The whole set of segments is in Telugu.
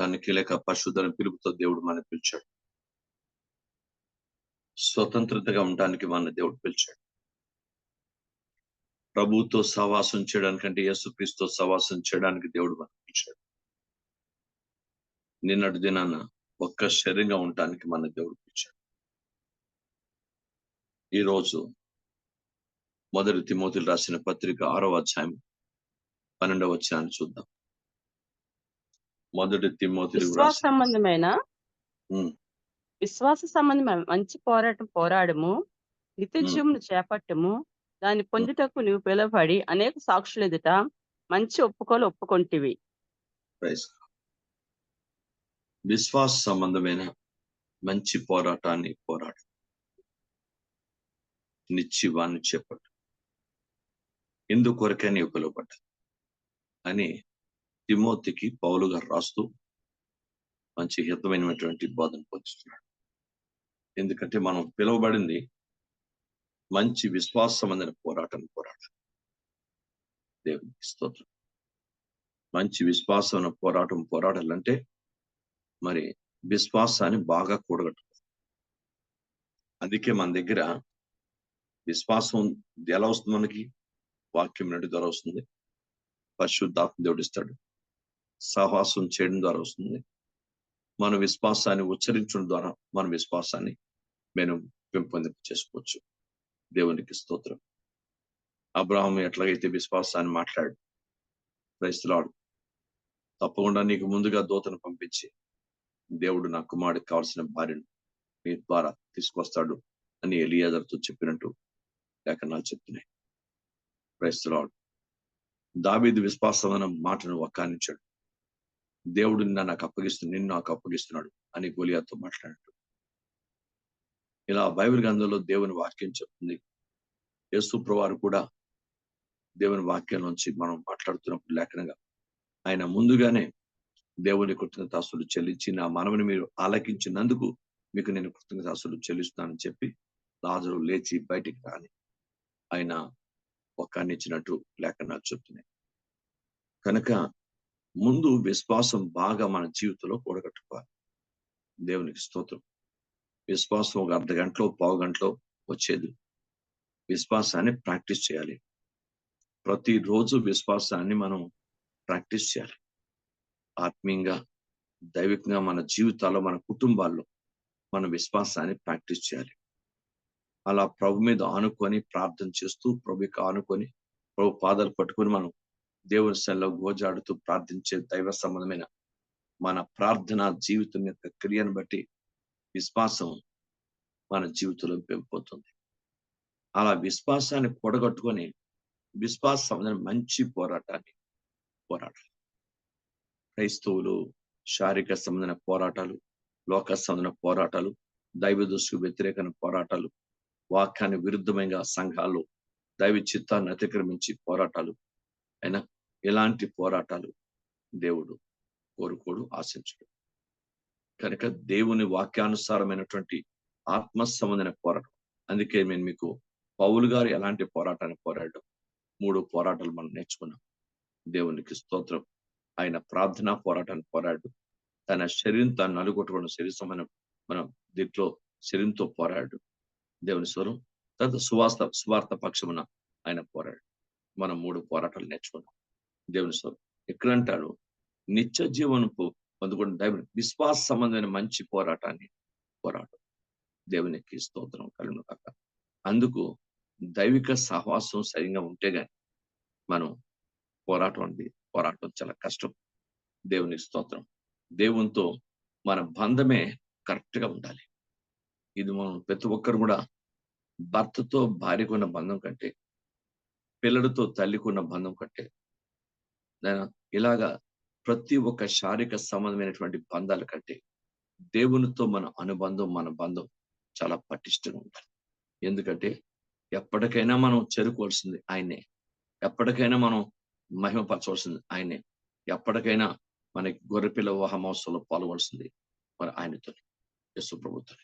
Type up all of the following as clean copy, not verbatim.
ఉండటానికి లేక పరిశుద్ధమైన పిలుపుతో దేవుడు మన పిలిచాడు. స్వతంత్రతగా ఉండటానికి మన దేవుడు పిలిచాడు. ప్రభుతో సహవాసం చేయడానికంటే యేసుక్రీస్తుతో సహవాసం చేయడానికి దేవుడు మనం పిలిచాడు. నిన్నటి దినాన ఒక్క శరీరంగా ఉండటానికి మన దేవుడు పిలిచాడు. ఈరోజు 1 తిమోతికి రాసిన పత్రిక 6వ అధ్యాయం 12వ వచనాన్ని చూద్దాం. 1 తిమోతికి విశ్వాస సంబంధమైన మంచి పోరాటం పోరాడము, నిత్యజీవమును చేపట్టము, దాన్ని పొందుటకు నీవు పిలువబడి అనేక సాక్షుల ఎదుట మంచి ఒప్పుకోలు ఒప్పుకొంటివి. విశ్వాస సంబంధమైన మంచి పోరాటాన్ని పోరాడు, నిత్యవాన్ని చేపట్టు, ఎందుకొరకే నీవు పిలువబడ్డా అని తిమోతికి పౌలు గారు రాస్తూ మంచి హితమైనటువంటి బోధన పొందుతున్నాడు. ఎందుకంటే మనం పిలువబడింది మంచి విశ్వాస సంబంధమైన పోరాటం పోరాడాలి. దేవునికి స్తోత్రం. మంచి విశ్వాసమైన పోరాటం పోరాడాలంటే మరి విశ్వాసాన్ని బాగా కూడగట్టుకోవాలి. అందుకే మన దగ్గర విశ్వాసం ఎలా వస్తుంది? మనకి వాక్యం నడి ద్వారా వస్తుంది, పరిశుద్ధాత్మ దేవుడు ఇస్తాడు, సహవాసం చేయడం ద్వారా వస్తుంది, మన విశ్వాసాన్ని ఉచ్చరించడం ద్వారా మన విశ్వాసాన్ని మేము పెంపొందింప చేసుకోవచ్చు. దేవునికి స్తోత్రం. అబ్రహాము ఎట్లాగైతే విశ్వాసాన్ని మాట్లాడు, క్రైస్తలాడు తప్పకుండా నీకు ముందుగా దూతను పంపించి దేవుడు నా కుమారుడికి కావాల్సిన భార్యను మీ ద్వారా తీసుకొస్తాడు అని ఎలియాజరుతో చెప్పినట్టు లేఖనాలు చెప్తున్నాయి. క్రైస్తలాడు దావీదు విశ్వాసమైన మాటను వక్కానించాడు. దేవుడు నిన్ను నాకు అప్పగిస్తున్నాడు అని గొలియాతో మాట్లాడాడు. ఇలా బైబిల్ గ్రంథంలో దేవుని వాక్యం చెప్తుంది. యేసు ప్రభువారు కూడా దేవుని వాక్యం నుంచి మనం మాట్లాడుతున్నప్పుడు లేఖనంగా ఆయన ముందుగానే దేవుని కృతజ్ఞతాస్తులు చెల్లించి, నా మనవిని మీరు ఆలకించినందుకు మీకు నేను కృతజ్ఞతాస్తులు చెల్లిస్తున్నానని చెప్పి లాజరు లేచి బయటికి రాని ఆయన ఒక్కాన్నిచ్చినట్టు లేఖనాలు చెప్తున్నాయి. కనుక ముందు విశ్వాసం బాగా మన జీవితంలో కూడగట్టుకోవాలి. దేవునికి స్తోత్రం. విశ్వాసం ఒక అర్ధ గంటలో పావు గంటలో వచ్చేది. విశ్వాసాన్ని ప్రాక్టీస్ చేయాలి. ప్రతిరోజు విశ్వాసాన్ని మనం ప్రాక్టీస్ చేయాలి. ఆత్మీయంగా, దైవికంగా మన జీవితాల్లో, మన కుటుంబాల్లో మన విశ్వాసాన్ని ప్రాక్టీస్ చేయాలి. అలా ప్రభు మీద ఆనుకొని ప్రార్థన చేస్తూ, ప్రభుకి ఆనుకొని ప్రభు పాదాలు పట్టుకొని మనం దేవుని సన్నిధిలో గోజాడుతూ ప్రార్థించే దైవ సంబంధమైన మన ప్రార్థన జీవితం యొక్క క్రియను బట్టి విశ్వాసం మన జీవితంలో పెంపుతుంది. అలా విశ్వాసాన్ని కూడగట్టుకొని విశ్వాస సంబంధమైన మంచి పోరాటాన్ని పోరాడాలి. క్రైస్తవులు శారీరక సంబంధమైన పోరాటాలు, లోక సంబంధమైన పోరాటాలు, దైవ దృష్టికి వ్యతిరేకమైన పోరాటాలు, వాక్యాన్ని విరుద్ధమైన సంఘాల్లో దైవ చిత్తాన్ని అతిక్రమించి పోరాటాలు అయినా ఎలాంటి పోరాటాలు దేవుడు కోరుకోడు, ఆశించడు. కనుక దేవుని వాక్యానుసారమైనటువంటి ఆత్మ సంబంధమైన పోరాటం. అందుకే నేను మీకు పౌలు గారు ఎలాంటి పోరాటాన్ని పోరాడడం 3 పోరాటాలు మనం నేర్చుకున్నాం. దేవునికి స్తోత్రం. ఆయన ప్రార్థనా పోరాటాన్ని పోరాడు, తన శరీరం తాను నలుగొట్టుకున్న శరీరం మనం దీంట్లో శరీరంతో పోరాడు. దేవుని స్వరం. తర్వాత సువార్త పక్షమున ఆయన పోరాడు. మనం 3 పోరాటాలు నేర్చుకున్నాం. దేవుని స్వరం. ఇక్కడ అంటాడు నిత్య జీవనం పొందుకున్న దైవ విశ్వాస సంబంధమైన మంచి పోరాటాన్ని పోరాడు. దేవునికి స్తోత్రం కలుగును కాక. అందుకు దైవిక సహవాసం సరిగా ఉంటే గాని మనం పోరాటం చాలా కష్టం. దేవునికి స్తోత్రం. దేవునితో మన బంధమే కరెక్ట్ గా ఉండాలి. ఇది మనం ప్రతి ఒక్కరు కూడా భర్తతో భార్యకున్న బంధం కంటే, పిల్లలతో తల్లికున్న బంధం కంటే, ఇలాగా ప్రతి ఒక్క శారీరక సంబంధమైనటువంటి బంధాల కంటే దేవునితో మన అనుబంధం, మన బంధం చాలా పటిష్టంగా ఉండాలి. ఎందుకంటే ఎప్పటికైనా మనం చేరుకోవాల్సింది ఆయనే, ఎప్పటికైనా మనం మహిమపరచవలసింది ఆయనే, ఎప్పటికైనా మనకి గొర్రెపిల్ల వివాహ మహోత్సవంలో పాల్గొవలసింది మరి ఆయనతో, యేసు ప్రభుతో.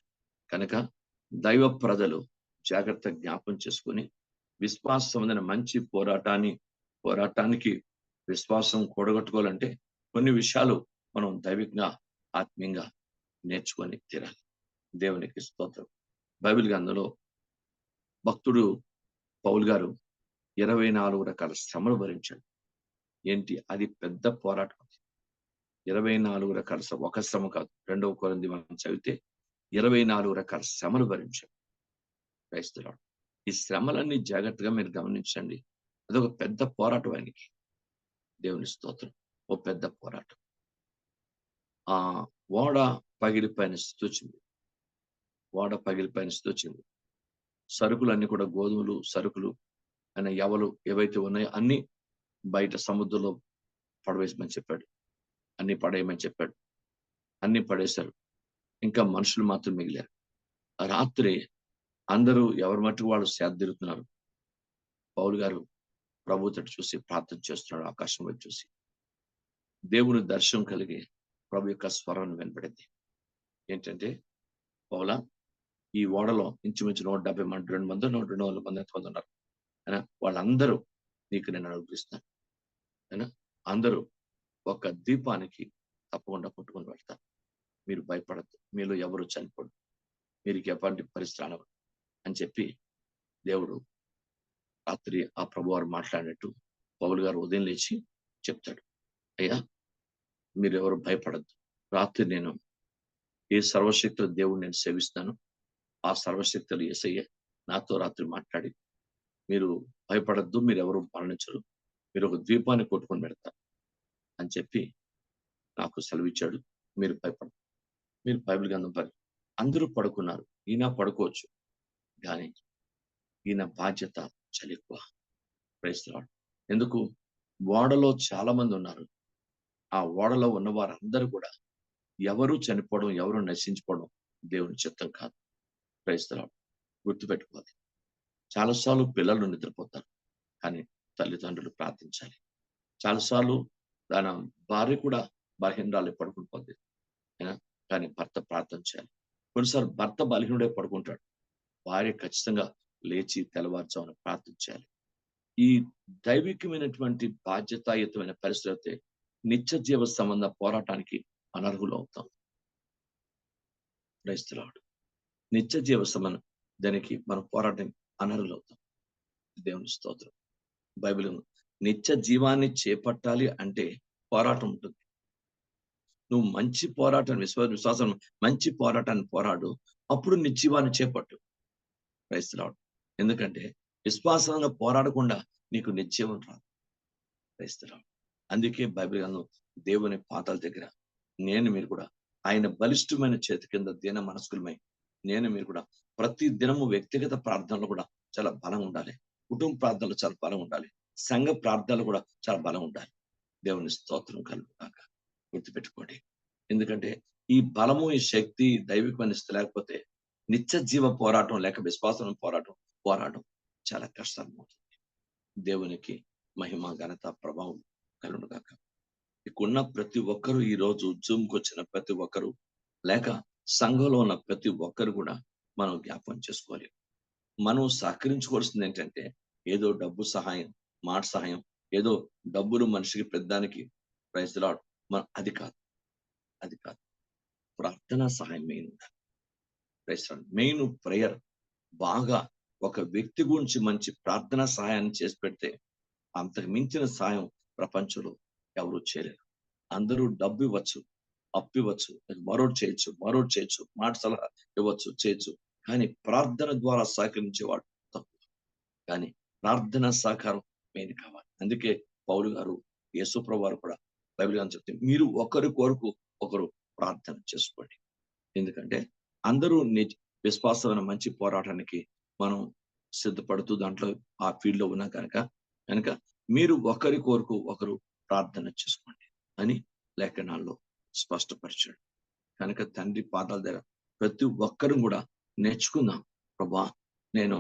కనుక దైవ ప్రజలు జాగ్రత్త జ్ఞాపం చేసుకుని విశ్వాస సంబంధమైన మంచి పోరాటానికి విశ్వాసం కూడగట్టుకోవాలంటే కొన్ని విషయాలు మనం దైవికంగా ఆత్మీయంగా నేర్చుకొని తీరాలి. దేవునికి స్తోత్రం. బైబిల్ గ్రంథంలో భక్తుడు పౌలు గారు 24 రకాల శ్రమలు భరించాడు. ఏంటి అది పెద్ద పోరాటం. 24 రకాల శ్రమ, ఒక శ్రమ కాదు. 2వ కొరింథీ మనం చదివితే 24 రకాల శ్రమలు భరించాడు. క్రైస్తవుడు ఈ శ్రమలన్నీ జాగ్రత్తగా మీరు గమనించండి. అదొక పెద్ద పోరాటం ఆయనకి. దేవుని స్తోత్రం. ఓ పెద్ద పోరాటం. ఆ ఓడ పగిలిపోయిన స్థితి వచ్చింది. ఓడ పగిలిపోయిన స్థితి వచ్చింది. సరుకులన్నీ కూడా గోధుమలు, సరుకులు ఆయన ఎవలు ఏవైతే ఉన్నాయో అన్ని బయట సముద్రంలో పడవేసమని చెప్పాడు. అన్ని పడేయమని చెప్పాడు. అన్ని పడేశారు. ఇంకా మనుషులు మాత్రం మిగిలారు. ఆ రాత్రి అందరూ ఎవరి మట్టుకు వాళ్ళు సేదతీరుతున్నారు. పౌలు గారు ప్రభు తట్టు చూసి ప్రార్థన చేస్తున్నాడు. ఆకాశం వైపు చూసి దేవుని దర్శనం కలిగి ప్రభు యొక్క స్వరం వినపడింది. ఏంటంటే, పౌలా, ఈ ఓడలో ఇంచుమించు 170 మంది, 200 మంది, 200 మంది ఎంతమంది ఉన్నారు అయినా వాళ్ళందరూ నీకు నేను అనుగ్రహిస్తాను. అయినా అందరూ ఒక ద్వీపానికి తప్పకుండా కొట్టుకొని వెళ్తారు. మీరు భయపడద్దు, మీలో ఎవరు చనిపోడు, మీరు ఎటువంటి పరిస్థితి అని చెప్పి దేవుడు రాత్రి ఆ ప్రభువారు మాట్లాడినట్టు పౌలు గారు ఉదయం లేచి చెప్తాడు. అయ్యా, మీరెవరు భయపడద్దు. రాత్రి నేను ఏ సర్వశక్తుల దేవుడు నేను సేవిస్తాను. ఆ సర్వశక్తులు యేసయ్య నాతో రాత్రి మాట్లాడి, మీరు భయపడద్దు, మీరు ఎవరు మరణించరు, మీరు ఒక ద్వీపాన్ని కొట్టుకొని పెడతారు అని చెప్పి నాకు సెలవిచ్చాడు. మీరు భయపడదు. మీరు బైబిల్ గ్రంథం పని అందరూ పడుకున్నారు. ఈయన పడుకోవచ్చు, కానీ ఈయన బాధ్యత చాలా ఎక్కువ. Praise the lord. ఎందుకు? ఓడలో చాలా మంది ఉన్నారు. ఆ ఓడలో ఉన్న వారందరూ కూడా ఎవరు చనిపోవడం, ఎవరు నశించిపోవడం దేవుని చిత్తం కాదు. Praise the lord. గుర్తుపెట్టుకోవాలి. చాలాసార్లు పిల్లలు నిద్రపోతారు, కానీ తల్లిదండ్రులు ప్రార్థించాలి. చాలాసార్లు తన భార్య కూడా బలహీనరాలు పడుకుని పోతుంది, కానీ భర్త ప్రార్థన చేయాలి. కొన్నిసార్లు భర్త బలహీనుడే పడుకుంటాడు, భార్య ఖచ్చితంగా లేచి తెల్లవారుజామున ప్రార్థన చేయాలి. ఈ దైవికమైనటువంటి బాధ్యతాయుతమైన పరిస్థితి అయితే నిత్య జీవ సంబంధ పోరాటానికి అనర్హులు అవుతాం. Praise the lord. నిత్య జీవ సంబంధం దానికి మనం పోరాటం అనర్హులు అవుతాం. దేవుని స్తోత్రం. బైబిల్ నిత్య జీవాన్ని చేపట్టాలి అంటే పోరాటం ఉంటుంది. నువ్వు మంచి పోరాటం, విశ్వాసం మంచి పోరాటాన్ని పోరాడు, అప్పుడు నిత్యజీవాన్ని చేపట్టు. Praise the Lord. ఎందుకంటే విశ్వాసంగా పోరాడకుండా నీకు నిత్యజీవం రాదు. Praise the Lord. అందుకే బైబిల్ గ్రంథం దేవుని పాదాల దగ్గర నేను మీరు కూడా ఆయన బలిష్టమైన చేతి కింద దీన మనస్కులమై నేను మీరు కూడా ప్రతి దినము వ్యక్తిగత ప్రార్థనలు కూడా చాలా బలం ఉండాలి. కుటుంబ ప్రార్థనలు చాలా బలం ఉండాలి. సంఘ ప్రార్థనలు కూడా చాలా బలం ఉండాలి. దేవుని స్తోత్రం కలుగుగాక. గుర్తుపెట్టుకోండి. ఎందుకంటే ఈ బలము, ఈ శక్తి దైవికమైన స్థితి లేకపోతే నిత్య జీవ పోరాటం లేక విశ్వాసం పోరాటం చాలా కష్టమవుతుంది. దేవునికి మహిమ, ఘనత, ప్రభావం కలుగుగాక. ఇక్కడున్న ప్రతి ఒక్కరు, ఈ రోజు జూమ్కి వచ్చిన ప్రతి ఒక్కరు లేక సంఘంలో ఉన్న ప్రతి ఒక్కరు కూడా మనం జ్ఞాపకం చేసుకోవాలి. మనం సహకరించుకోవాల్సింది ఏంటంటే ఏదో డబ్బు సహాయం, మాట సహాయం, ఏదో డబ్బులు మనిషికి పెద్దానికి ప్రైజ్ ది లార్డ్ అది కాదు. ప్రార్థనా సహాయం మెయిన్ ఉండాలి. Praise the lord. Main prayer. బాగా ఒక వ్యక్తి గురించి మంచి ప్రార్థనా సహాయాన్ని చేసి పెడితే అంతకు మించిన సహాయం ప్రపంచంలో ఎవరు చేయలేరు. అందరూ డబ్బు ఇవ్వచ్చు, అప్పు ఇవ్వచ్చు, మరోటి చేయొచ్చు, మాట సలహా ఇవ్వచ్చు, చేయొచ్చు, కానీ ప్రార్థన ద్వారా సహకరించేవాడు తప్పు. కానీ ప్రార్థన సహకారం మెయిన్ కావాలి. అందుకే పౌలు గారు, యేసు ప్రభువు వారు కూడా బైబిల్ అని చెప్తే మీరు ఒకరి కొరకు ఒకరు ప్రార్థన చేసుకోండి. ఎందుకంటే అందరూ విశ్వాసమైన మంచి పోరాటానికి మనం సిద్ధపడుతూ దాంట్లో ఆ ఫీల్డ్ లో ఉన్నా కనుక మీరు ఒకరి కొరకు ఒకరు ప్రార్థన చేసుకోండి అని లేఖనాల్లో స్పష్టపరిచాడు. కనుక తండ్రి పాదాల దగ్గర ప్రతి ఒక్కరు కూడా నేర్చుకుందాం. ప్రభా, నేను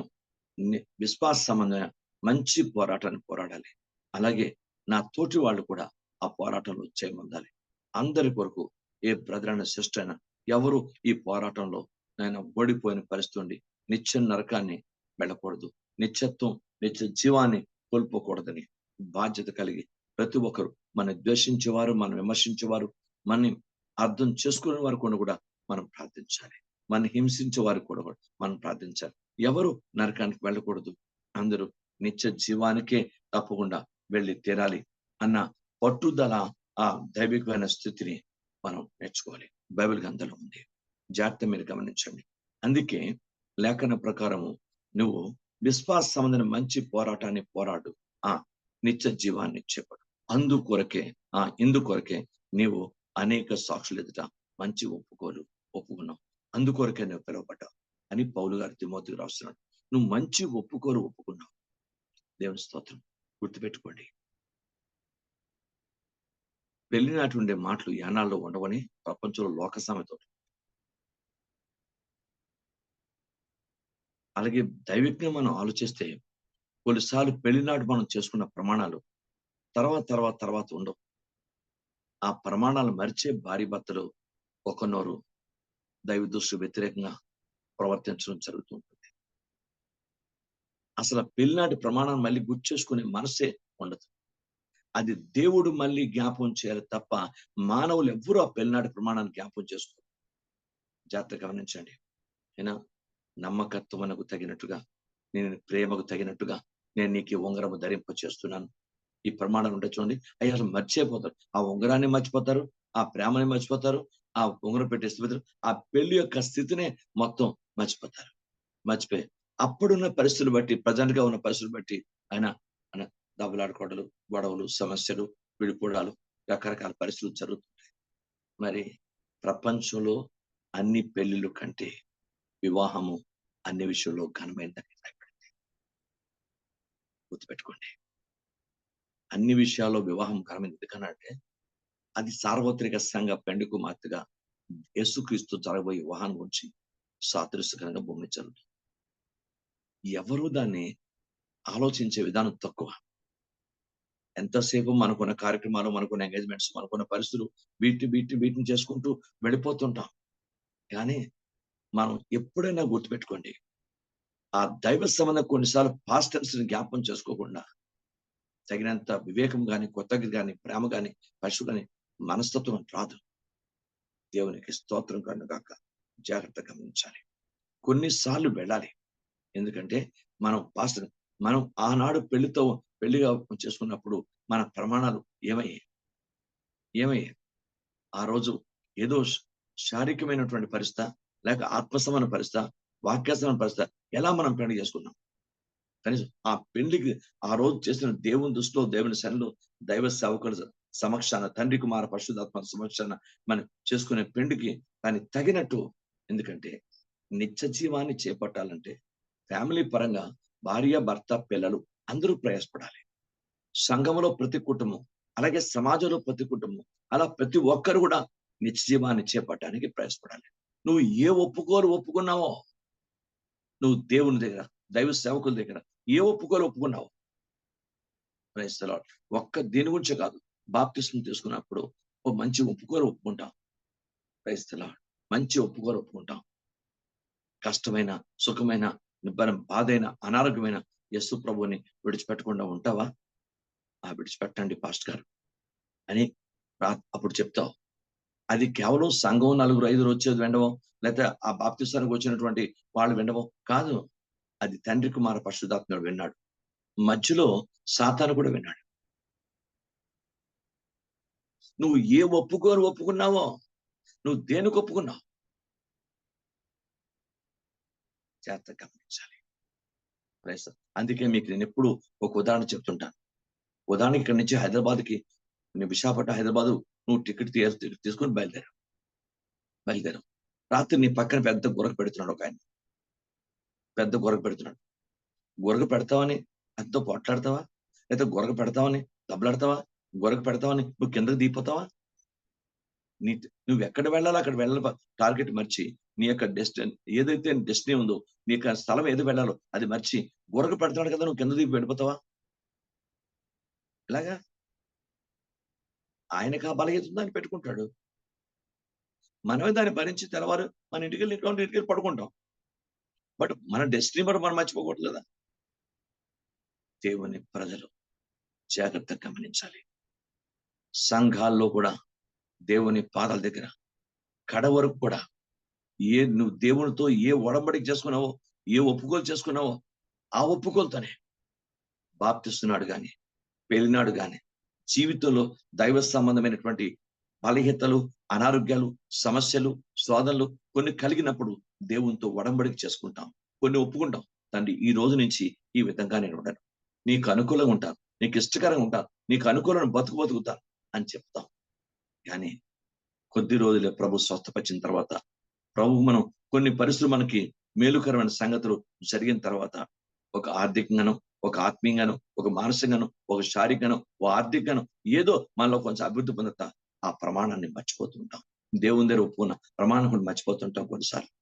విశ్వాస సంబంధమైన మంచి పోరాటాన్ని పోరాడాలి, అలాగే నా తోటి వాళ్ళు కూడా ఆ పోరాటంలో చేయమందాలి. అందరి కొరకు ఏ బ్రదర్ అయినా సిస్టర్ అయినా ఎవరు ఈ పోరాటంలో నేను ఓడిపోయిన పరిస్థితి నిత్య నరకాన్ని వెళ్ళకూడదు, నిత్య జీవాన్ని కోల్పోకూడదని బాధ్యత కలిగి ప్రతి ఒక్కరు, మనం ద్వేషించేవారు, మనం విమర్శించేవారు, మనని అర్థం చేసుకునే వారి కూడా మనం ప్రార్థించాలి. మన హింసించే వారికి కూడా మనం ప్రార్థించాలి. ఎవరు నరకానికి వెళ్ళకూడదు, అందరూ నిత్య జీవానికే తప్పకుండా వెళ్ళి తీరాలి అన్న పట్టుదల, ఆ దైవికమైన స్థితిని మనం నేర్చుకోవాలి. బైబిల్ గ్రంథంలో ఉంది. జాగ్రత్త మీరు గమనించండి. అందుకే లేఖన ప్రకారము నువ్వు విశ్వాస సంబంధమైన మంచి పోరాటాన్ని పోరాడు, ఆ నిత్య జీవాన్ని చేపడు. ఇందుకొరకే నీవు అనేక సాక్షులు ఎదుట మంచి ఒప్పుకున్నావు. అందుకొరకే నువ్వు పిలువబడ్డావు అని పౌలు గారు తిమోతికి రాస్తున్నాడు. నువ్వు మంచి ఒప్పుకున్నావు. దేవుని స్తోత్రం. గుర్తుపెట్టుకోండి, పెళ్లి నాటి ఉండే మాటలు యానాల్లో ఉండవని ప్రపంచంలో లోక సామెత. అలాగే దైవికంగా మనం ఆలోచిస్తే కొన్నిసార్లు పెళ్లినాడు మనం చేసుకున్న ప్రమాణాలు తర్వాత ఉండవు. ఆ ప్రమాణాలు మరిచే భార్య భర్తలు ఒకనోరు దైవ దృష్టి వ్యతిరేకంగా ప్రవర్తించడం జరుగుతూ ఉంటుంది. అసలు పెళ్లినాటి ప్రమాణాన్ని మళ్ళీ గుర్తు చేసుకునే మనసే ఉండదు. అది దేవుడు మళ్ళీ జ్ఞాపకం చేయాలి తప్ప మానవులు ఎవ్వరూ ఆ పెళ్లినాటి ప్రమాణాన్ని జ్ఞాపకం చేసుకోరు. జాగ్రత్తగా గమనించండి. అయినా నమ్మకత్వమునకు తగినట్టుగా, నేను ప్రేమకు తగినట్టుగా నేను నీకు ఉంగరము ధరింప చేస్తున్నాను. ఈ ప్రమాణాలు ఉంటే చూడండి, అయ్యి అసలు మర్చిపోతారు. ఆ ఉంగరాన్ని మర్చిపోతారు, ఆ ప్రేమని మర్చిపోతారు, ఆ ఉంగరం పెట్టేసి ఆ పెళ్లి యొక్క స్థితినే మొత్తం మర్చిపోయి అప్పుడున్న పరిస్థితులు బట్టి, ప్రజెంట్ గా ఉన్న పరిస్థితులు బట్టి ఆయన దెబ్బలాడుకోవడాలు, గొడవలు, సమస్యలు, విడిపోవడాలు, రకరకాల పరిస్థితులు జరుగుతుంటాయి. మరి ప్రపంచంలో అన్ని పెళ్లిళ్ళు కంటే వివాహము అన్ని విషయంలో ఘనమైనదని రాయబడింది. గుర్తుపెట్టుకోండి, అన్ని విషయాల్లో వివాహం ఘనమైనది. ఎందుకనంటే అది సార్వత్రిక సంఘ పెండ్లి కుమార్తెగా యేసుక్రీస్తు జరగబోయే వివాహం గురించి సాదృశ్యకరంగా భూమి జరుగుతుంది. ఎవరు దాన్ని ఆలోచించే విధానం తక్కువ. ఎంతసేపు మనకున్న కార్యక్రమాలు, మనకున్న ఎంగేజ్మెంట్స్, మనకున్న పరిస్థితులు వీటిని చేసుకుంటూ వెళ్ళిపోతుంటాం. కానీ మనం ఎప్పుడైనా గుర్తుపెట్టుకోండి, ఆ దైవ సంబంధం కొన్నిసార్లు పాస్టర్స్ ని జ్ఞాపకం చేసుకోకుండా తగినంత వివేకం గాని, కొత్తగా గాని, ప్రేమ గాని, పశువు గాని మనస్తత్వం రాదు. దేవునికి స్తోత్రం కనుగాక. జాగ్రత్త గమనించాలి. కొన్నిసార్లు వెళ్ళాలి. ఎందుకంటే మనం ఆనాడు పెళ్లిగా చేసుకున్నప్పుడు మన ప్రమాణాలు ఏమయ్యాయి? ఆ రోజు ఏదో శారీరకమైనటువంటి పరిస్థితి, లేక ఆత్మసమైన పరిస్థితి, వాక్యసమైన పరిస్థితి, ఎలా మనం పెళ్లి చేసుకున్నాం? కనీసం ఆ పెళ్లికి ఆ రోజు చేసిన దేవుని దృష్టిలో, దేవుని సన్నిధిలో, దైవ సేవకుల సమక్షాన, తండ్రి కుమార పరిశుద్ధాత్మ సమక్షాన మనం చేసుకునే పెళ్లికి దాన్ని తగినట్టు. ఎందుకంటే నిత్య జీవాన్ని చేపట్టాలంటే ఫ్యామిలీ పరంగా భార్య, భర్త, పిల్లలు అందరూ ప్రయాసపడాలి. సంఘంలో ప్రతి కుటుంబం, అలాగే సమాజంలో ప్రతి కుటుంబం, అలా ప్రతి ఒక్కరు కూడా నిత్య జీవాన్ని చేపట్టడానికి ప్రయాసపడాలి. నువ్వు ఏ ఒప్పుకున్నావో, నువ్వు దేవుని దగ్గర, దైవ సేవకుల దగ్గర ఏ ఒప్పుకున్నావు, ప్రైజ్ ది లార్డ్. ఒక్క దీని గురించే కాదు, బాప్తిస్మం తీసుకున్నప్పుడు ఓ మంచి ఒప్పుకుంటాం. Praise the lord. మంచి ఒప్పుకుంటాం. కష్టమైన, సుఖమైన, బాధైన, అనారోగ్యమైన యేసు ప్రభువుని విడిచిపెట్టకుండా ఉంటావా? విడిచిపెట్టండి పాస్టర్ గారు అని అప్పుడు చెప్తావు. అది కేవలం సంఘం 4-5 వచ్చేది వినడమో, లేకపోతే ఆ బాప్తిసానికి వచ్చినటువంటి వాళ్ళు వినడమో కాదు. అది తండ్రి కుమార పరిశుద్ధాత్ముడు విన్నాడు. మధ్యలో సాతాను కూడా విన్నాడు. నువ్వు ఏ ఒప్పుకున్నావో, నువ్వు దేనికి ఒప్పుకున్నావు జాగ్రత్తగా గమనించాలి. అందుకే మీకు నేను ఎప్పుడు ఒక ఉదాహరణ చెప్తుంటాను. ఉదాహరణ ఇక్కడి నుంచి హైదరాబాద్కి, విశాఖపట్నం హైదరాబాద్ నువ్వు టికెట్ తీసుకొని బయలుదేరావు. రాత్రి నీ పక్కన పెద్ద గురక పెడుతున్నాడు ఒక ఆయన. పెద్ద గురక పెడుతున్నాడు. గురక పెడతావని ఎంతో పోట్లాడతావా? లేదా గురక పెడతావని దెబ్బలాడతావా? గురక పెడతావని నువ్వు కిందకు దిగిపోతావా? నువ్వు ఎక్కడ వెళ్ళాలో అక్కడ వెళ్ళాలి. టార్గెట్ మర్చి నీ యొక్క ఏదైతే డెస్టినీ ఉందో, నీ యొక్క స్థలం ఏది వెళ్ళాలో అది మర్చి గురక పెడతాడు కదా, నువ్వు కింద దిగి వెళ్ళిపోతావా? ఇలాగా ఆయనకు ఆ బలహీనత ఉందని పెట్టుకుంటాడు. మనమే దాన్ని భరించి తెల్లవారు మన ఇంటికి పడుకుంటాం. బట్ మన డెస్టినీ కూడా మనం మర్చిపోకూడదు కదా. దేవుని ప్రజలు జాగ్రత్తగా గమనించాలి. సంఘాల్లో కూడా దేవుని పాదాల దగ్గర కడ వరకు కూడా నువ్వు దేవునితో ఏ ఒడంబడిక చేసుకున్నావో, ఏ ఒప్పుకోలు చేసుకున్నావో ఆ ఒప్పుకోలతోనే బాప్తిస్తున్నాడు గాని, పెళ్ళినాడు గాని, జీవితంలో దైవ సంబంధమైనటువంటి బలహీనతలు, అనారోగ్యాలు, సమస్యలు, శోధనలు కొన్ని కలిగినప్పుడు దేవునితో ఒడంబడిక చేసుకుంటాం. కొన్ని ఒప్పుకుంటాం. తండ్రి, ఈ రోజు నుంచి ఈ విధంగా నేను ఉండను, నీకు అనుకూలంగా ఉంటాను, నీకు ఇష్టకరంగా ఉంటాను, నీకు అనుకూలంగా బతుకుతాను అని చెప్తాం. కానీ కొద్ది రోజులే ప్రభు స్వస్థపరిచిన తర్వాత, ప్రభు మనం కొన్ని పరిస్థితులు మనకి మేలుకరమైన సంగతులు జరిగిన తర్వాత, ఒక ఆర్థికంగాను, ఒక ఆత్మీయంగాను, ఒక మానసికంగాను, ఒక శారీరకంగాను, ఒక ఆర్థికంగాను ఏదో మనలో కొంచెం అభివృద్ధి పొందుతా ఆ ప్రమాణాన్ని మర్చిపోతుంటాం. దేవుని దగ్గర ఒప్పుకున్న ప్రమాణం కూడా మర్చిపోతుంటాం కొన్నిసార్లు.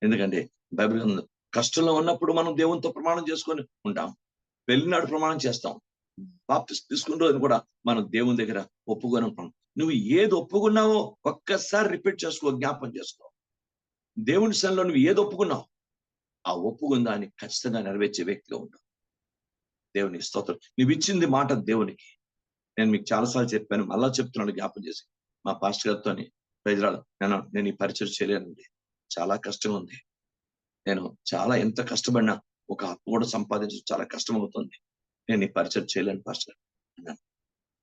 ఎందుకంటే బైబిల్ కష్టంలో ఉన్నప్పుడు మనం దేవునితో ప్రమాణం చేసుకొని ఉంటాం. పెళ్లినాడు ప్రమాణం చేస్తాం. బాప్తిసం తీసుకున్న రోజు కూడా మనం దేవుని దగ్గర ఒప్పుకొని ఉంటాం. నువ్వు ఏది ఒప్పుకున్నావో ఒక్కసారి రిపీట్ చేసుకో, జ్ఞాపకం చేసుకో. దేవుని సన్నిధిలో నువ్వు ఏది ఒప్పుకున్నావు, ఆ ఒప్పుకున్న దాన్ని ఖచ్చితంగా నెరవేర్చే వ్యక్తిగా ఉంటావు. దేవుని స్తోత్రం. నువ్వు ఇచ్చింది మాట దేవునికి. నేను మీకు చాలాసార్లు చెప్పాను, మళ్ళా చెప్తున్నాను జ్ఞాపకం చేసి. మా పాస్టర్ గారితో ప్రజలు, నేను ఈ పరిచయం చేయలేనండి, చాలా కష్టంగా ఉంది, నేను చాలా ఎంత కష్టపడినా ఒక అప్పు కూడా సంపాదించడం చాలా కష్టం అవుతుంది, నేను ఈ పరిచయం చేయలేను పాస్టర్ గారు అన్నాను.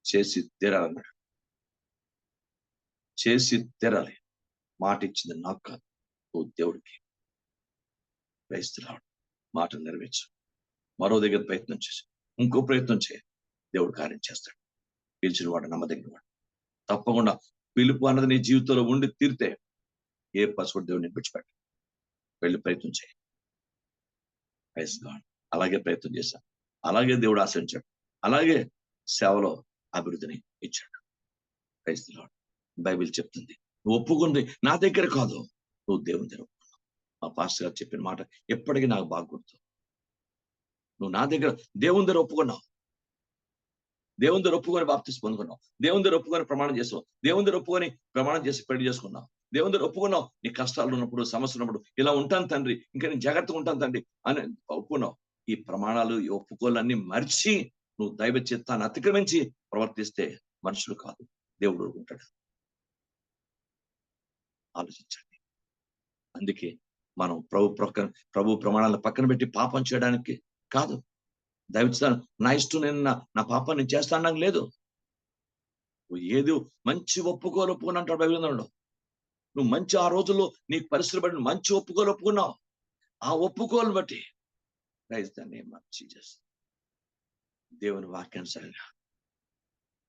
చేసి తీరాలన్నాడు. చేసి తీరాలి. మాట ఇచ్చింది నాకు కాదు, ఓ దేవుడికి. క్రైస్తవుడు మాట నెరవేర్చు. మరో దగ్గర ప్రయత్నం చేసి ఇంకో ప్రయత్నం చేయ, దేవుడు కార్యం చేస్తాడు. పిలిచిన వాడు నమ్మదగిన వాడు. తప్పకుండా పిలుపు అన్నది నీ జీవితంలో ఉండి తీరితే ఏ పసుపు దేవుడిని విడిచిపెట్ట. వెళ్ళి ప్రయత్నం చేయి. అలాగే ప్రయత్నం చేశాను. అలాగే దేవుడు ఆశ్రయించాడు. అలాగే సేవలో అభివృద్ధిని ఇచ్చాడు. క్రైస్తవుడు బైబిల్ చెప్తుంది, నువ్వు ఒప్పుకుంది నా దగ్గర కాదు, నువ్వు దేవుని దగ్గర ఒప్పుకున్నావు. మా పాస్టర్ గారు చెప్పిన మాట ఎప్పటికీ నాకు బాగా గుర్తు. నువ్వు నా దగ్గర దేవుని దగ్గర ఒప్పుకున్నావు, దేవుని దగ్గర ఒప్పుకొని బాప్తిసం పొందుకున్నావు, దేవుని దగ్గర ఒప్పుకొని ప్రమాణం చేసావు, దేవుని దగ్గర ఒప్పుకొని ప్రమాణం చేసి పెళ్లి చేసుకున్నావు, దేవుని దగ్గర ఒప్పుకున్నావు, నీ కష్టాలు ఉన్నప్పుడు, సమస్యలు ఉన్నప్పుడు ఇలా ఉంటాను తండ్రి, ఇంకా నేను జాగ్రత్తగా ఉంటాను తండ్రి అని ఒప్పుకున్నావు. ఈ ప్రమాణాలు, ఈ ఒప్పుకోలన్నీ మర్చి నువ్వు దైవ చిత్తాన్ని అతిక్రమించి ప్రవర్తిస్తే మనుషులు కాదు, దేవుడు ఉంటాడు. ఆలోచించండి. అందుకే మనం ప్రభు ప్రమాణాలను పక్కన పెట్టి పాపం చేయడానికి కాదు. దైవచిత్తాన్ని నా ఇష్టం, నేను నా పాపాన్ని నేను చేస్తాను లేదు. ఏదో మంచి ఒప్పుకోని అంటాడు బైబిల్లో. నువ్వు మంచి ఆ రోజుల్లో నీకు పరిస్థితులు బట్టి మంచి ఒప్పుకున్నావు. ఆ ఒప్పుకోలు బట్టి దేవుని వాక్యానుసారంగా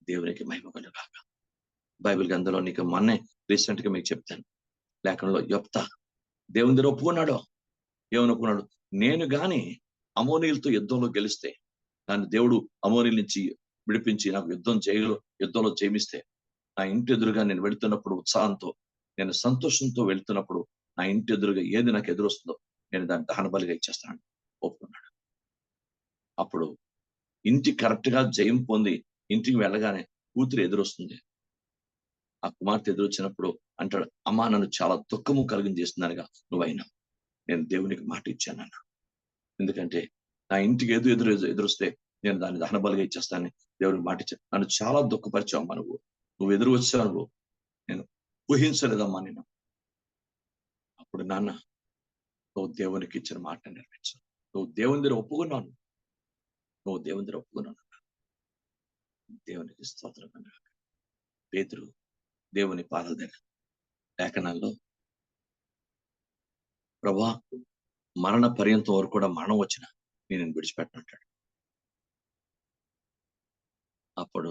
దేవునికి మహిమ కలుగాక. బైబిల్ గ్రంథంలో నీకు మొన్నే రీసెంట్ గా మీకు చెప్తాను, లేఖనంలో యెఫ్తా దేవుని దగ్గర ఒప్పుకున్నాడు. ఏమని ఒప్పుకున్నాడు? నేను గాని అమోనీయులతో యుద్ధంలో గెలిస్తే, నన్ను దేవుడు అమోనీయుల నుంచి విడిపించి నాకు యుద్ధంలో జయమిస్తే, నా ఇంటి ఎదురుగా నేను వెళ్తున్నప్పుడు ఉత్సాహంతో, నేను సంతోషంతో వెళ్తున్నప్పుడు నా ఇంటి ఎదురుగా ఏది నాకు ఎదురొస్తుందో నేను దాన్ని దహన బలిగా ఇచ్చేస్తాను ఒప్పుకున్నాడు. అప్పుడు ఇంటి కరెక్ట్ గా జయం పొంది ఇంటికి వెళ్ళగానే కూతురు ఎదురొస్తుంది. ఆ కుమార్తె ఎదురొచ్చినప్పుడు అంటాడు, అమ్మా నన్ను చాలా దుఃఖము కలిగించేస్తున్నానుగా నువ్వైనా, నేను దేవునికి మాట ఇచ్చానన్నా. ఎందుకంటే నా ఇంటికి ఎదురొస్తే నేను దాన్ని దహన బలిగా ఇచ్చేస్తానని దేవునికి మాట ఇచ్చాను. నన్ను చాలా దుఃఖపరిచావమ్మా, నువ్వు ఎదురు వచ్చావు, నేను ఊహించలేదమ్మా నేను. అప్పుడు నాన్న, నువ్వు దేవునికి ఇచ్చిన మాట నెరవేర్చు, నువ్వు దేవుని దగ్గర ఒప్పుకున్నాను, దేవునికి స్తోత్రం. పేతురు దేవుని పాదాల దగ్గర లేఖనాల్లో, ప్రభా మరణ పర్యంతం వరకు కూడా మరణం వచ్చిన నేను విడిచిపెట్టనంటాడు. అప్పుడు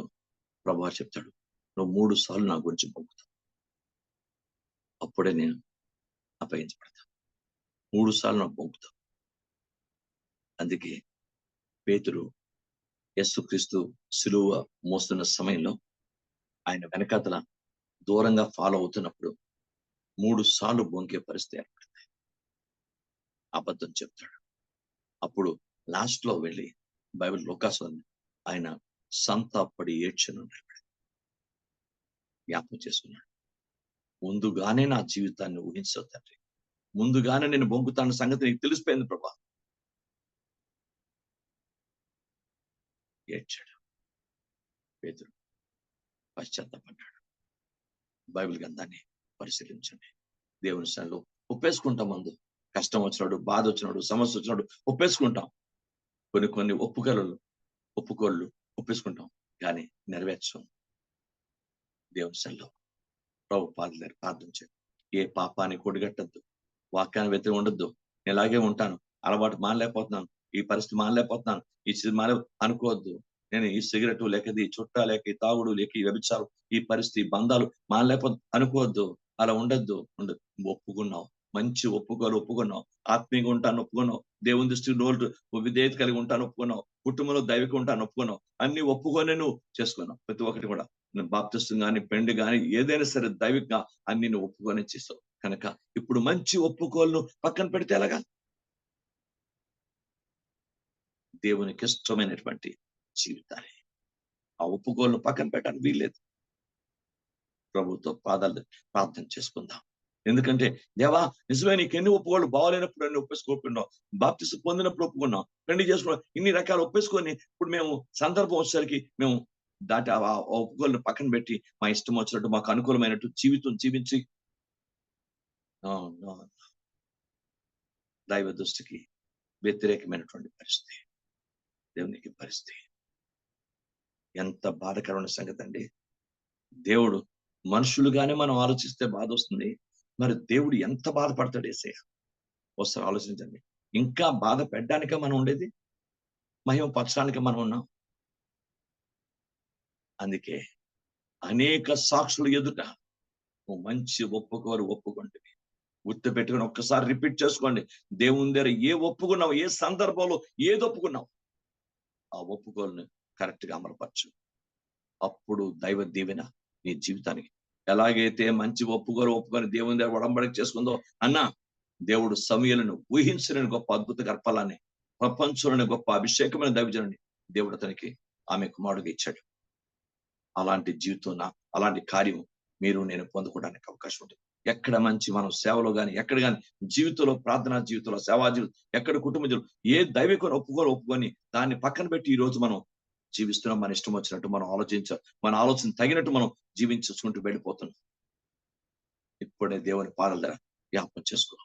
ప్రభా చెప్తాడు, నువ్వు 3 సార్లు నా గురించి పొంగుతావు, అప్పుడే నేను అప్పగించబడతాను. 3 సార్లు నాకు పొంగుతావు. అందుకే పేతురు యేసుక్రీస్తు సిలువ మోస్తున్న సమయంలో ఆయన వెనకాతల దూరంగా ఫాలో అవుతున్నప్పుడు 3 సార్లు బొంకే పరిస్థితి ఏర్పడింది. అబద్ధం చెప్తాడు. అప్పుడు లాస్ట్ లో వెళ్ళి బైబిల్ లోకాసు ఆయన సంతాపడి ఏడ్చను జ్ఞాపకం చేసుకున్నాడు. ముందుగానే నా జీవితాన్ని ఊహించవు తండ్రి, ముందుగానే నేను బొంకుతాన్న సంగతి నీకు తెలిసిపోయింది ప్రభా. ఏడ్చాడు పేతురు, పశ్చాత్తాపడ్డాడు. బైబిల్ గ్రంథాన్ని పరిశీలించండి. దేవుని సన్నిధిలో ఒప్పేసుకుంటాం. ముందు కష్టం వచ్చినాడు, బాధ వచ్చినాడు, సమస్య వచ్చినాడు ఒప్పేసుకుంటాం. కొన్ని ఒప్పుకోళ్ళు ఒప్పేసుకుంటాం, కానీ నెరవేర్చాం. దేవుని సన్నిధిలో ప్రభు పాదాల దగ్గర ప్రార్థన చేయండి. ఏ పాపాన్ని కొడిగట్టద్దు, వాక్యాన్ని వ్యతిరేకం ఉండొద్దు. నేను ఇలాగే ఉంటాను, అలవాటు మానలేకపోతున్నాను, ఈ పరిస్థితి మానలేకపోతున్నాను, ఈ స్థితి మాన అనుకోవద్దు. నేను ఈ సిగరెట్ లేక ఈ చుట్టా లేక ఈ తాగుడు లేక ఈ వ్యభిచారం, ఈ పరిస్థితి బంధాలు అనుకోవద్దు. అలా ఉండొద్దు. ఒప్పుకున్నావు, మంచి ఒప్పుకున్నావు, ఆత్మీయంగా ఉంటాను ఒప్పుకున్నావు, దేవుని దృష్టి విధేయత కలిగి ఉంటాను ఒప్పుకున్నావు, కుటుంబంలో దైవిక ఉంటాను ఒప్పుకున్నావు, అన్ని ఒప్పుకొని నువ్వు చేసుకున్నావు. ప్రతి ఒక్కటి కూడా బాప్తిస్తం కానీ పెండి కానీ ఏదైనా సరే దైవికంగా అన్ని నువ్వు ఒప్పుకొని చేస్తావు కనుక ఇప్పుడు మంచి ఒప్పుకోలను పక్కన పెడితే ఎలాగా? దేవునికి ఇష్టమైనటువంటి జీవితాన్ని ఆ ఒప్పుకోలను పక్కన పెట్టడానికి వీల్లేదు. ప్రభుతో పాదాలు ప్రార్థన చేసుకుందాం. ఎందుకంటే దేవా నిజమే, నీకు ఎన్ని ఒప్పుకోళ్ళు బాగోలేనప్పుడు అన్ని ఒప్పేసుకోకున్నావు, బాప్తిసం పొందినప్పుడు ఒప్పుకున్నాం, పెళ్లి చేసుకున్నాం, ఇన్ని రకాలు ఒప్పేసుకొని ఇప్పుడు మేము సందర్భం వచ్చేసరికి మేము దాటి ఆ ఒప్పుకోలను పక్కన పెట్టి మా ఇష్టం వచ్చినట్టు మాకు అనుకూలమైనట్టు జీవితం జీవించి దైవ దృష్టికి వ్యతిరేకమైనటువంటి పరిస్థితి, దేవునికి పరిస్థితి. ఎంత బాధకరమైన సంగతి అండి. దేవుడు మనుషులుగానే మనం ఆలోచిస్తే బాధ వస్తుంది, మరి దేవుడు ఎంత బాధపడతాడు యేసయ్య? ఒకసారి ఆలోచించండి. ఇంకా బాధ పెట్టడానికే మనం ఉండేది, మహిమ పరచడానికే మనం ఉన్నాం. అందుకే అనేక సాక్షులు ఎదుట మంచి ఒప్పుకోండి. గుర్తు పెట్టుకుని ఒక్కసారి రిపీట్ చేసుకోండి. దేవుని దగ్గర ఏ ఒప్పుకున్నావు, ఏ సందర్భంలో ఏది ఒప్పుకున్నావు, ఆ ఒప్పుకోలను కరెక్ట్ గా అమలుపరచు. అప్పుడు దైవ దీవెన నీ జీవితానికి. ఎలాగైతే మంచి ఒప్పుకొని దేవుని దగ్గర ఒడంబడిక చేసుకుందో అన్నా, దేవుడు సమూయేలును ఊహించలేని గొప్ప అద్భుత గర్భాలని, ప్రపంచంలోని గొప్ప అభిషేకమైన దైవజనుని దేవుడు అతనికి ఆమె కుమారుడిగా ఇచ్చాడు. అలాంటి జీవితం, అలాంటి కార్యం మీరు నేను పొందుకోవడానికి అవకాశం ఉంటుంది. ఎక్కడ మంచి మనం సేవలో కానీ ఎక్కడ కానీ జీవితంలో, ప్రార్థనా జీవితంలో, సేవా జీవితం, ఎక్కడ కుటుంబ జీవితం ఏ దైవికను ఒప్పుకొని దాన్ని పక్కన పెట్టి ఈ రోజు మనం జీవిస్తున్నాం. మన ఇష్టం వచ్చినట్టు మనం మన ఆలోచన తగినట్టు మనం జీవించుకుంటూ వెళ్ళిపోతున్నాం. ఇప్పుడే దేవుని పాదాల దగ్గర జ్ఞాపకం చేసుకో.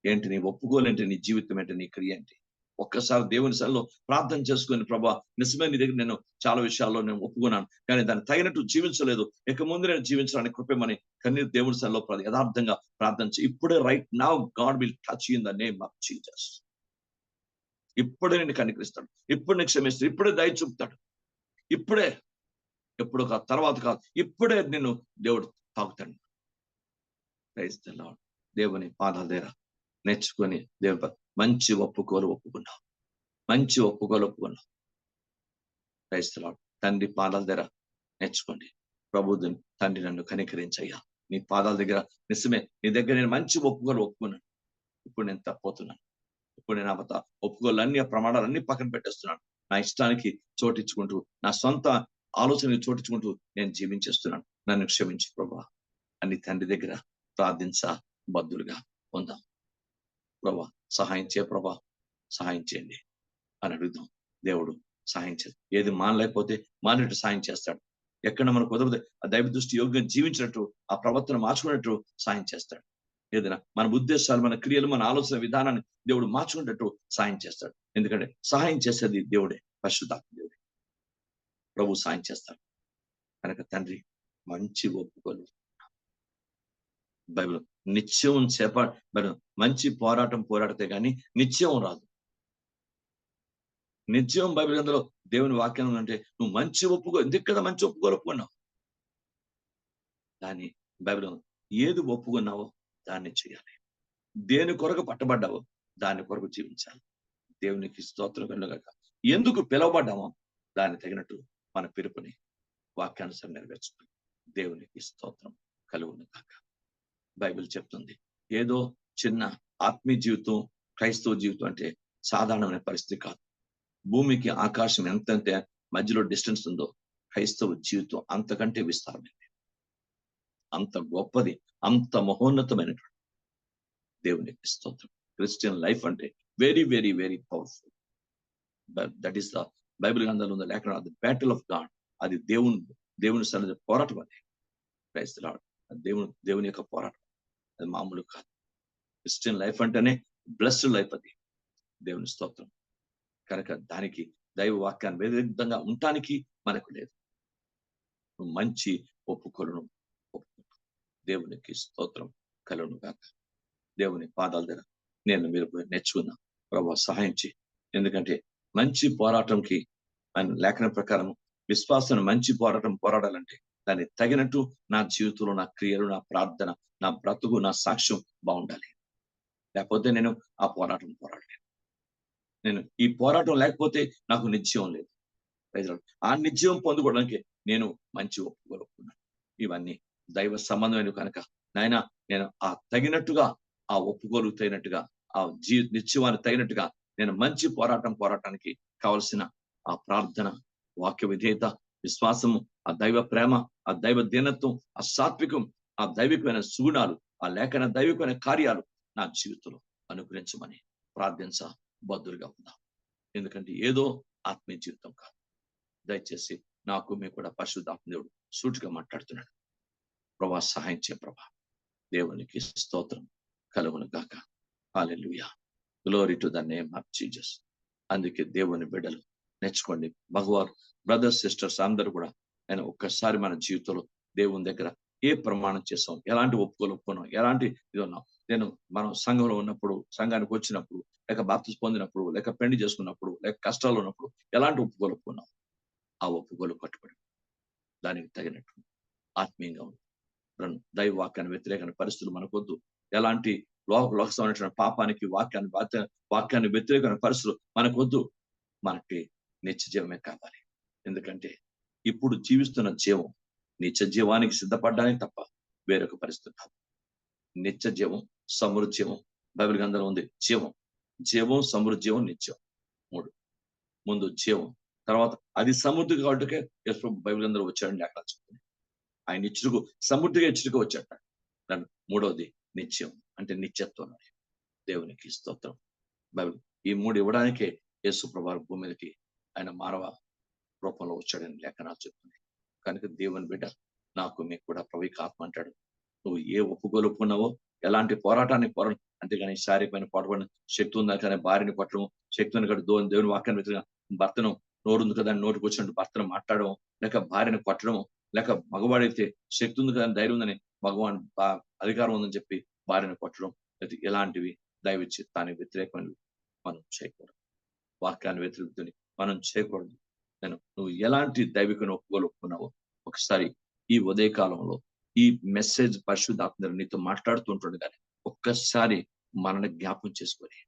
ఏంటి నీ ఒప్పుకోలేంటి, నీ జీవితం ఏంటి, నీ క్రియ ఏంటి? ఒక్కసారి దేవుని సన్నిధిలో ప్రార్థన చేసుకుని, ప్రభా నిజమే నీ దగ్గర నేను చాలా విషయాల్లో నేను ఒప్పుకున్నాను, కానీ దాన్ని తగినట్టు జీవించలేదు, ఇక ముందు నేను జీవించడానికి కృపమని కన్నీరు దేవుని సన్నిధిలో యథార్థంగా ప్రార్థన చేయి. ఇప్పుడే right now God will touch you in the name of Jesus. ఇప్పుడే నేను కనికరిస్తాడు, ఇప్పుడు నేను క్షమిస్తాడు, ఇప్పుడే దయ చూపుతాడు. ఇప్పుడే, ఎప్పుడు కాదు, తర్వాత కాదు, ఇప్పుడే నిన్ను దేవుడు తాకుతాడు. దేవుని పాదాల దగ్గర నేర్చుకొని దేవుని మంచి ఒప్పుకున్నావు. క్రైస్తలాడు తండ్రి పాదాల దగ్గర నేర్చుకోండి. ప్రభు తండ్రి నన్ను కనికరించయ్యా, నీ పాదాల దగ్గర నిజమే, నీ దగ్గర నేను మంచి ఒప్పుకున్నాను. ఇప్పుడు నేను తప్పిపోతున్నాను. ఇప్పుడు నేను ఒప్పుకోలన్నీ, ఆ ప్రమాణాలన్నీ పక్కన పెట్టేస్తున్నాను. నా ఇష్టానికి చోటించుకుంటూ, నా సొంత ఆలోచనకి చోటించుకుంటూ నేను జీవించేస్తున్నాను. నన్ను క్షమించు ప్రభా అని తండ్రి దగ్గర బద్దులుగా ఉందాం. ప్రభా సహాయం చేయ, ప్రభా సహాయం చేయండి అని అడుగుదాం. దేవుడు సహాయం చేస్తాడు. ఏది మానలేకపోతే మానేట్టు సహాయం చేస్తాడు. ఎక్కడ మనకు కుదరదు ఆ దైవ దృష్టి యోగ్యంగా జీవించినట్టు, ఆ ప్రవర్తన మార్చుకున్నట్టు సాయం చేస్తాడు. ఏదైనా మన ఉద్దేశాలు, మన క్రియలు, మన ఆలోచన విధానాన్ని దేవుడు మార్చుకున్నట్టు సాయం చేస్తాడు. ఎందుకంటే సహాయం చేసేది దేవుడే, పరిశుద్ధాత్మ దేవుడే. ప్రభు సాయం చేస్తాడు కనుక తండ్రి మంచి ఒప్పుకోలు బైబిల్ నిత్యం మంచి పోరాడితే గాని నిత్యం రాదు. నిత్యం బైబిల్ గ్రంథంలో దేవుని వాక్యం అంటే నువ్వు మంచి ఎందుకు కదా మంచి ఒప్పుకున్నావు. కానీ బైబిల్ ఏది ఒప్పుకున్నావో దాన్ని చేయాలి. దేని కొరకు పట్టబడ్డావో దాని కొరకు జీవించాలి. దేవునికి స్తోత్రం కలుగుగాక. ఎందుకు పిలువబడ్డామో దాన్ని తగినట్టు మన పిలుపుని వాక్యానుసారం నెరవేర్చుకోవాలి. దేవునికి స్తోత్రం కలుగుగాక. బైబిల్ చెప్తుంది, ఏదో చిన్న ఆత్మీయ జీవితం, క్రైస్తవ జీవితం అంటే సాధారణమైన పరిస్థితి కాదు. భూమికి ఆకాశం ఎంతంటే మధ్యలో డిస్టెన్స్ ఉందో, క్రైస్తవ జీవితం అంతకంటే విస్తారమైనది, అంత గొప్పది, అంత మహోన్నతమైనటువంటి దేవునికి స్తోత్రం. క్రిస్టియన్ లైఫ్ అంటే very very very powerful. That is the Bible గ్రంథంలో ఉన్న లేఖనం, ది బ్యాటిల్ ఆఫ్ గాడ్. అది దేవుని సన్నిధి పోరాటం. అది క్రైస్తవ దేవుని యొక్క పోరాటం. అది మామూలు కాదు. క్రిస్టియన్ లైఫ్ అంటేనే బ్లెస్డ్ లైఫ్. అది దేవుని స్తోత్రం. కనుక దానికి దైవ వాక్యాన్ని విరుద్ధంగా ఉండటానికి మనకు లేదు. మంచి ఒప్పుకొలను దేవునికి స్తోత్రం కలుగును గాక. దేవుని పాదాల దగ్గర నేను మీరు నేర్చుకున్నా ప్రభు సహాయం చేయి. ఎందుకంటే మంచి పోరాటంకి ఆయన లేఖన ప్రకారం విశ్వాసం మంచి పోరాటం పోరాడాలంటే దాన్ని తగినట్టు నా జీవితంలో నా క్రియలు, నా ప్రార్థన, నా బ్రతుకు, నా సాక్ష్యం బాగుండాలి. లేకపోతే నేను ఆ పోరాటం పోరాడలేను. నేను ఈ పోరాటం లేకపోతే నాకు నిశ్చయం లేదు. ఆ నిశ్చయం పొందుకోవడానికి నేను మంచి ఒప్పుకోలుకున్నాను. ఇవన్నీ దైవ సంబంధమైన కనుక నాయన నేను ఆ తగినట్టుగా ఆ ఒప్పుకోలు తగినట్టుగా ఆ నిశ్చయాన్ని తగినట్టుగా నేను మంచి పోరాటానికి కావలసిన ఆ ప్రార్థన, వాక్య విధేయత, విశ్వాసము, ఆ దైవ ప్రేమ, ఆ దైవ దీనత్వం, ఆ సాత్వికం, ఆ దైవికమైన సుగుణాలు, ఆ లేఖన దైవికమైన కార్యాలు నా జీవితంలో అనుగ్రహించమని ప్రార్థించ బద్దులుగా ఉందాం. ఎందుకంటే ఏదో ఆత్మీయ జీవితం కాదు. దయచేసి నాకు మీకు కూడా పరిశుద్ధాత్మ దేవుడు సూటిగా మాట్లాడుతున్నాడు. ప్రభా సహాయం చే ప్రభా. దేవునికి స్తోత్రం కలుగును గాక. హల్లెలూయా. Glory to the name of Jesus. అందుకే దేవుని బిడ్డలు నేర్చుకోండి. భగవాన్ బ్రదర్స్ సిస్టర్స్ అందరూ కూడా నేను ఒక్కసారి మన జీవితంలో దేవుని దగ్గర ఏ ప్రమాణం చేస్తాం, ఎలాంటి ఒప్పుకున్నాం, ఎలాంటి ఇది ఉన్నాం. మనం సంఘంలో ఉన్నప్పుడు, సంఘానికి వచ్చినప్పుడు, లేక బాప్తిస్మం పొందినప్పుడు, లేక పెళ్లి చేసుకున్నప్పుడు, లేక కష్టాలు ఉన్నప్పుడు ఎలాంటి ఒప్పుకున్నాం. ఆ ఒప్పుకోలు కట్టుబడి దానికి తగినట్టు ఆత్మీయంగా ఉంది. దైవ వాక్యాన్ని వ్యతిరేకమైన పరిస్థితులు మనకొద్దు. ఎలాంటి లోకసమైన పాపానికి వాక్యాన్ని వ్యతిరేకమైన పరిస్థితులు మనకొద్దు. మనకి నిత్య జీవమే కావాలి. ఎందుకంటే ఇప్పుడు జీవిస్తున్న జీవం నిత్య జీవానికి సిద్ధపడడానికి తప్ప వేరొక పరిస్థితి కాదు. నిత్య జీవం, సమృద్ధి జీవం బైబిల్ గ్రంథంలో ఉంది. జీవం, సమృద్ధి జీవం, నిత్యం. 3 ముందు జీవం, తర్వాత అది సమృద్ధి కాబట్టి బైబిల్ గ్రంథంలో వచ్చాడని అక్కడ చెప్తుంది. ఆయన ఇచ్చుకు సమృద్ధిగా ఇచ్చుకు వచ్చాట. దాని 3వది నిత్యం, అంటే నిత్యత్వం. దేవునికి స్తోత్రం. బైబిల్ ఈ 3 ఇవ్వడానికే యేసు ప్రభువు భూమి మీదకి ఆయన మానవ రూపంలో వచ్చాడని లేఖనాలు చెప్తుంది. కనుక దేవుని బిడ్డ నాకు మీకు కూడా ప్రభువుకి ఆత్మ అంటాడు, నువ్వు ఏ ఒప్పుకోలుకున్నావో, ఎలాంటి పోరాటాన్ని అంతేగాని శారీరకమైన పోరాటం శక్తి ఉందా కానీ భార్యని కొట్టడం, శక్తి ఉంది కదా దేవుని వాక్యాన్ని వ్యతిరేకంగా భర్తను నోరుంది కదా నోటికి వచ్చినట్టు భర్తను మాట్లాడడం, లేక భార్యను కొట్టడం, లేక మగవాడైతే శక్తి ఉంది కదా ధైర్యం ఉందని భగవాన్ అధికారం ఉందని చెప్పి భార్యను కొట్టడం, ఇలాంటివి దైవ చిత్తానికి వ్యతిరేకమైనవి మనం చేయకూడదు. వాక్యాన్ని వ్యతిరేకతని మనం చేయకూడదు. నువ్వు ఎలాంటి దైవికను ఒప్పుకోలుకున్నావో ఒకసారి ఈ ఉదయ కాలంలో ఈ మెసేజ్ పరిశుద్ధాత్మ నీతో మాట్లాడుతుంటుంది కానీ ఒక్కసారి మనని జ్ఞాపం చేసుకొని,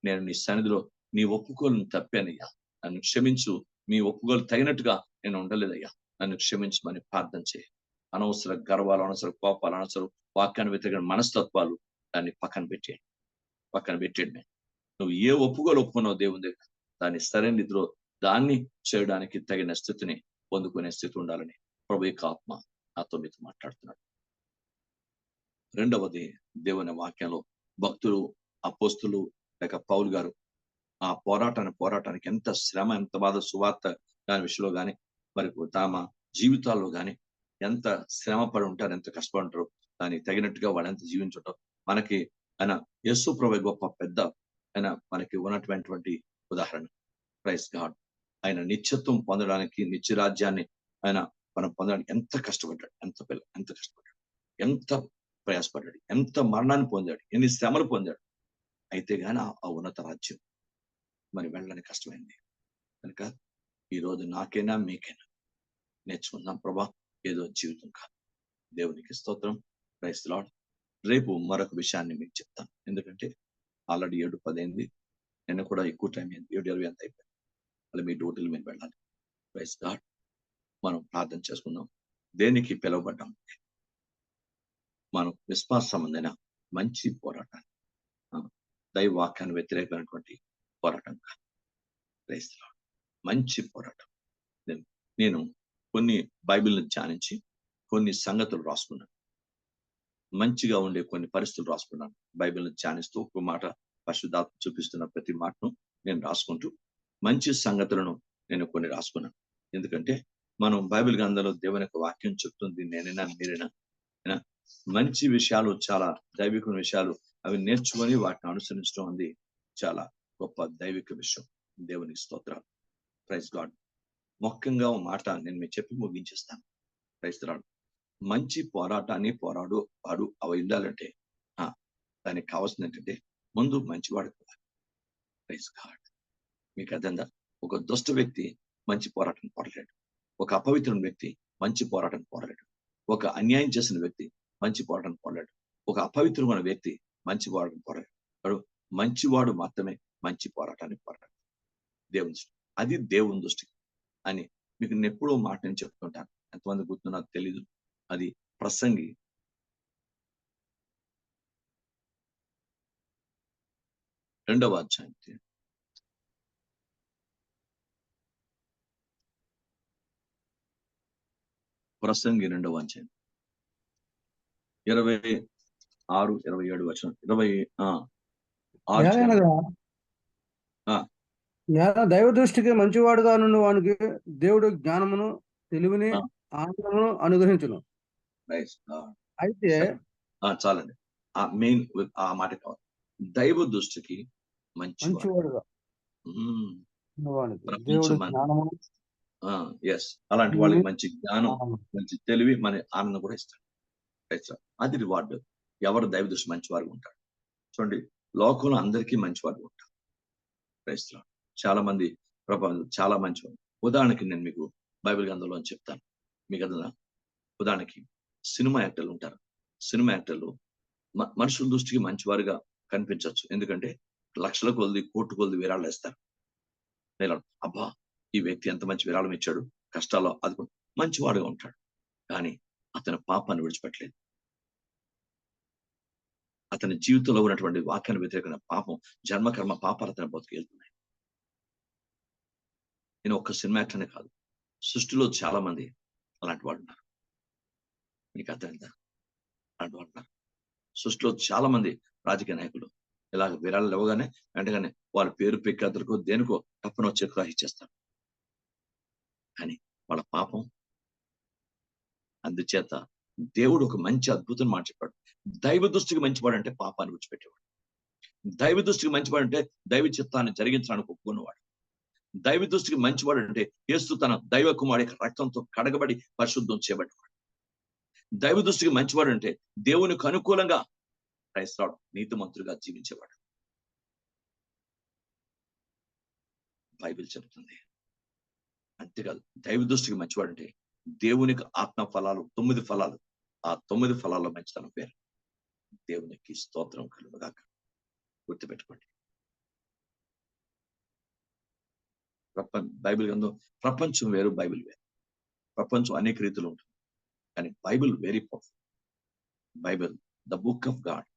నేను నీ సన్నిధిలో నీ ఒప్పుకోలను తప్పానయ్యా, నన్ను క్షమించు, నీ ఒప్పుకోలు తగినట్టుగా నేను ఉండలేదయ్యా, నన్ను క్షమించమని ప్రార్థన చేయి. అనవసర గర్వాలు, అనవసర కోపాలు, అనవసర వాక్యాన్ని వ్యతిరేక మనస్తత్వాలు దాన్ని పక్కన పెట్టేయండి. నువ్వు ఏ ఒప్పుకోలు ఒప్పుకున్నావు దేవుని దగ్గర, దాన్ని సరైన రీతిలో దాన్ని చేయడానికి తగిన స్థితిని పొందుకునే స్థితి ఉండాలని ప్రభువు ఆత్మ నాతో మీతో మాట్లాడుతున్నాడు. రెండవది, దేవుని వాక్యంలో భక్తులు, అపోస్తులు లేక పౌలు గారు ఆ పోరాటానికి ఎంత శ్రమ, ఎంత బాధ, సువార్త దాని విషయంలో కానీ మరి తమ జీవితాల్లో కానీ ఎంత శ్రమ పడి ఉంటారు, ఎంత కష్టపడి ఉంటారు, దానికి తగినట్టుగా వాళ్ళు ఎంత జీవించుంటారు. మనకి ఆయన యేసు ప్రభువు గొప్ప పెద్ద ఆయన మనకి ఉన్నటువంటి ఉదాహరణ. Praise god. ఆయన నిత్యత్వం పొందడానికి, నిత్య రాజ్యాన్ని ఆయన మనం పొందడానికి ఎంత కష్టపడ్డాడు, ఎంత కష్టపడ్డాడు, ఎంత ప్రయాసపడ్డాడు, ఎంత మరణాన్ని పొందాడు, ఎన్ని శ్రమలు పొందాడు. అయితే గాని ఆ ఉన్నత రాజ్యం మరి వెళ్ళడానికి కష్టమైంది. కనుక ఈరోజు నాకైనా మీకైనా నేర్చుకుందాం, ప్రభా ఏదో జీవితం కాదు. దేవునికి స్తోత్రం. Praise the lord. రేపు మరొక విషయాన్ని మీకు చెప్తాను. ఎందుకంటే ఆల్రెడీ 7:10 అయింది. నిన్న కూడా ఎక్కువ టైం అయింది, 7:20 ఎంత అయిపోయింది. మళ్ళీ మీ డ్యూటీలు మేము వెళ్ళాలి. Praise god. మనం ప్రార్థన చేసుకుందాం. దేనికి పిలువబడ్డాం? మనం విశ్వాస సంబంధమైన మంచి పోరాటాన్ని, దైవ వాక్యాన్ని వ్యతిరేకమైనటువంటి పోరాటం కాదు. Praise the lord. మంచి పోరాటం. నేను కొన్ని బైబిల్ని ధ్యానించి కొన్ని సంగతులు రాసుకున్నాను. మంచిగా ఉండే కొన్ని పరిస్థితులు రాసుకున్నాను. బైబిల్ని ధ్యానిస్తూ ఒక మాట పరిశుద్ధాత్మ చూపిస్తున్న ప్రతి మాటను నేను రాసుకుంటూ మంచి సంగతులను నేను కొన్ని రాసుకున్నాను. ఎందుకంటే మనం బైబిల్ గ్రంథంలో దేవుని యొక్క వాక్యం చెప్తుంది, నేనైనా మీరైనా మంచి విషయాలు, చాలా దైవిక విషయాలు అవి నేర్చుకొని వాటిని అనుసరించడం అనేది చాలా గొప్ప దైవిక విషయం. దేవునికి స్తోత్రాలు. Praise god. ముఖ్యంగా ఒక మాట నేను మీకు చెప్పి ముగించేస్తాను. Praise lord. మంచి పోరాటాన్ని వాడు అవి ఉండాలంటే దానికి కావాల్సింది ఏంటంటే ముందు మంచివాడు కావాలి. Praise god. మీకు అర్థందా? ఒక దుష్ట వ్యక్తి మంచి పోరాటం పోరాడాడు. ఒక అపవిత్రుని వ్యక్తి మంచి పోరాటం పోరాడాడు. ఒక అన్యాయం చేసిన వ్యక్తి మంచి పోరాటం పోరాడాడు. ఒక అపవిత్రమైన వ్యక్తి మంచి పోరాటం పోరాడాడు. వాడు మంచివాడు మాత్రమే మంచి పోరాటాన్ని పోరాడాడు. దేవుని దృష్టి అది దేవుని దృష్టి అని మీకు నేను ఎప్పుడో మాట నేను చెప్తుంటాను. ఎంతమంది గుర్తు నాకు తెలీదు. అది ప్రసంగి 2వ అధ్యాయం. ప్రసంగి 2వ అధ్యాయం 26, 27 వచనం. 26 దైవ దృష్టికి మంచివాడుగా నుండి వానికి దేవుడు జ్ఞానమును, తెలివిని, ఆనందమును అనుగ్రహించును. అయితే చాలండి. మెయిన్ ఆ మాట కావాలి. దైవ దృష్టికి మంచివాడుగా దేవుడు జ్ఞానమును, అలాంటి వాళ్ళకి మంచి జ్ఞానం, మంచి తెలివి, మన ఆనందం కూడా ఇస్తాడు. అది రివార్డు. ఎవరు దైవ దృష్టి మంచివారు ఉంటాడు. చూడండి, లోకంలో అందరికీ మంచివారు ఉంటారు. క్రైస్తవులు చాలా మంది ప్రపంచం చాలా మంచివారు. ఉదాహరణకి నేను మీకు బైబిల్ గ్రంథంలో చెప్తాను. మీకు అదన ఉదాహరణకి సినిమా యాక్టర్లు ఉంటారు. సినిమా యాక్టర్లు మనుషుల దృష్టికి మంచివారుగా కనిపించవచ్చు. ఎందుకంటే లక్షల కొలది, కోట్ల కొలది విరాళాలు వేస్తారు. అబ్బా, ఈ వ్యక్తి ఎంత మంచి విరాళం ఇచ్చాడు, కష్టాల్లో అది మంచివాడుగా ఉంటాడు. కానీ అతని పాపాన్ని విడిచిపెట్టలేదు. అతని జీవితంలో ఉన్నటువంటి వాక్యాన్ని వ్యతిరేకమైన పాపం, జన్మకర్మ పాపాలు అతని బతుకు వెళ్తున్నాయి. నేను ఒక్క సినిమా యాక్టర్నే కాదు, సృష్టిలో చాలా మంది అలాంటి వాళ్ళు ఉన్నారు. మీకు అర్థమైందా? అలాంటి వాళ్ళు ఉన్నారు సృష్టిలో. చాలా మంది రాజకీయ నాయకులు ఇలాగ విరాళాలు ఇవ్వగానే వెంటనే వాళ్ళ పేరు పెక్కదరికో దేనికో తప్పన వచ్చే గ్రహించేస్తారు. కానీ వాళ్ళ పాపం. అందుచేత దేవుడు ఒక మంచి అద్భుతం మాట చెప్పాడు. దైవ దృష్టికి మంచివాడు అంటే పాపాన్ని విడిచిపెట్టేవాడు. దైవ దృష్టికి మంచివాడు అంటే దైవ చిత్తాన్ని జరిగించడానికి ఒప్పుకున్నవాడు. దైవ దృష్టికి మంచివాడు అంటే యేసు తన దైవ కుమారుడి రక్తంతో కడగబడి పరిశుద్ధం చేయబడ్డవాడు. దైవ దృష్టికి మంచివాడు అంటే దేవునికి అనుకూలంగా క్రైస్తవుడు నీతిమంతుడిగా జీవించేవాడు. బైబిల్ చెప్తుంది. అంతేకాదు, దైవ దృష్టికి మంచివాడు అంటే దేవునికి ఆత్మ ఫలాలు 9 ఫలాలు. ఆ 9 ఫలాల్లో మంచితనం పేరు. దేవునికి స్తోత్రం కలుగుగాక. గుర్తుపెట్టుకోండి. బైబిల్ గ్రంథం ప్రపంచం వేరు, బైబిల్ వేరు. ప్రపంచం అనేక రీతిలో ఉంటుంది, కానీ Bible very powerful. Bible the book of God,